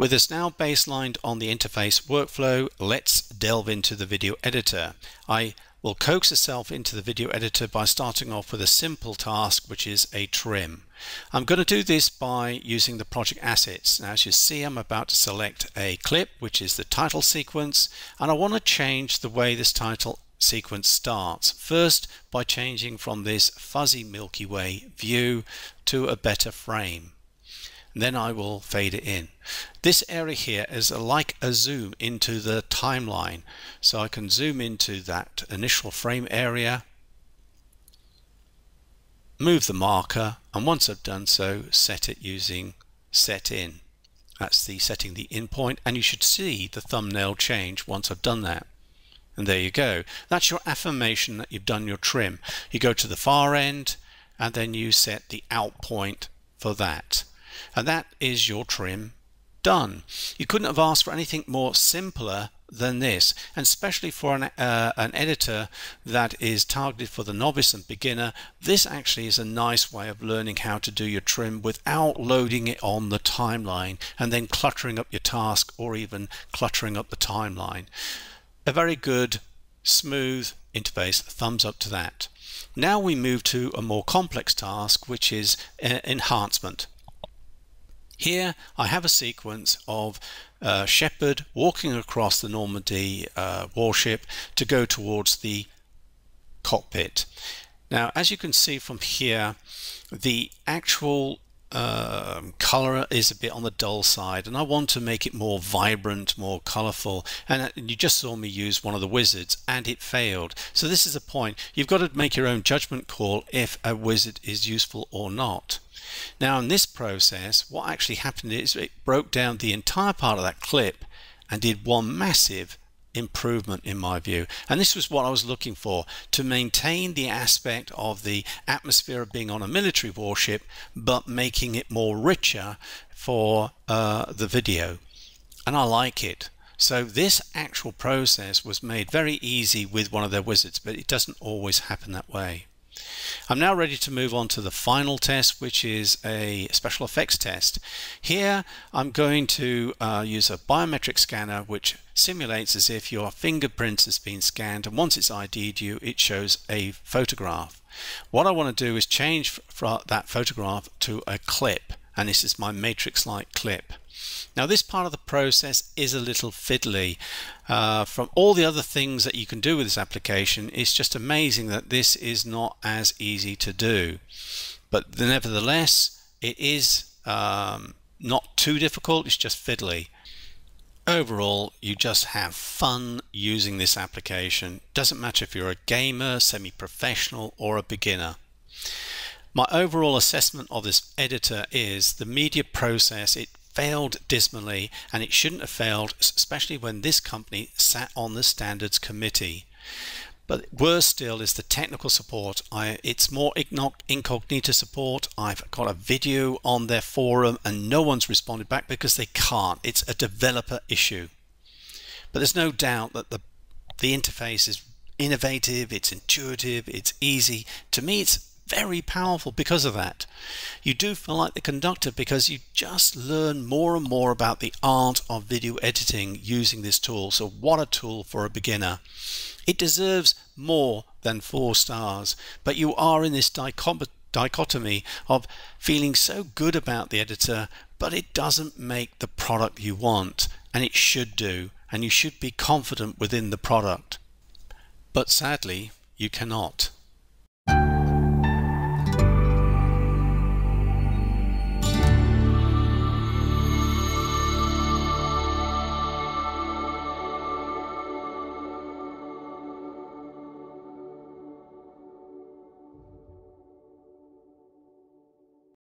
With us now baselined on the interface workflow, let's delve into the video editor. I will coax yourself into the video editor by starting off with a simple task, which is a trim. I'm going to do this by using the project assets. Now, as you see, I'm about to select a clip, which is the title sequence, and I want to change the way this title sequence starts. First, by changing from this fuzzy Milky Way view to a better frame. Then I will fade it in. This area here is like a zoom into the timeline. So I can zoom into that initial frame area, move the marker, and once I've done so, set it using set in. That's the setting the in point, and you should see the thumbnail change once I've done that. And there you go. That's your affirmation that you've done your trim. You go to the far end and then you set the out point for that. And that is your trim done. You couldn't have asked for anything more simpler than this, and especially for an editor that is targeted for the novice and beginner, this actually is a nice way of learning how to do your trim without loading it on the timeline and then cluttering up your task or even cluttering up the timeline. A very good, smooth interface. Thumbs up to that. Now we move to a more complex task, which is enhancement. Here I have a sequence of Shepard walking across the Normandy warship to go towards the cockpit. Now, as you can see from here, the actual color is a bit on the dull side, and I want to make it more vibrant, more colorful, and you just saw me use one of the wizards and it failed. So this is the point. You've got to make your own judgment call if a wizard is useful or not. Now, in this process, what actually happened is it broke down the entire part of that clip and did one massive improvement in my view. And this was what I was looking for, to maintain the aspect of the atmosphere of being on a military warship, but making it more richer for the video. And I like it. So this actual process was made very easy with one of their wizards, but it doesn't always happen that way. I'm now ready to move on to the final test, which is a special effects test. Here I'm going to use a biometric scanner which simulates as if your fingerprints has been scanned, and once it's ID'd you, it shows a photograph. What I want to do is change that photograph to a clip, and this is my matrix-like clip. Now, this part of the process is a little fiddly. From all the other things that you can do with this application, it's just amazing that this is not as easy to do. But nevertheless, it is not too difficult, it's just fiddly. Overall, you just have fun using this application. Doesn't matter if you're a gamer, semi-professional, or a beginner. My overall assessment of this editor is the media process. It failed dismally, and it shouldn't have failed, especially when this company sat on the standards committee. But worse still is the technical support. It's more incognito support. I've got a video on their forum and no one's responded back because they can't. It's a developer issue. But there's no doubt that the interface is innovative, it's intuitive, it's easy. To me, it's very powerful because of that. You do feel like the conductor because you just learn more and more about the art of video editing using this tool. So what a tool for a beginner. It deserves more than 4 stars, but you are in this dichotomy of feeling so good about the editor, but it doesn't make the product you want, and it should do, and you should be confident within the product. But sadly, you cannot.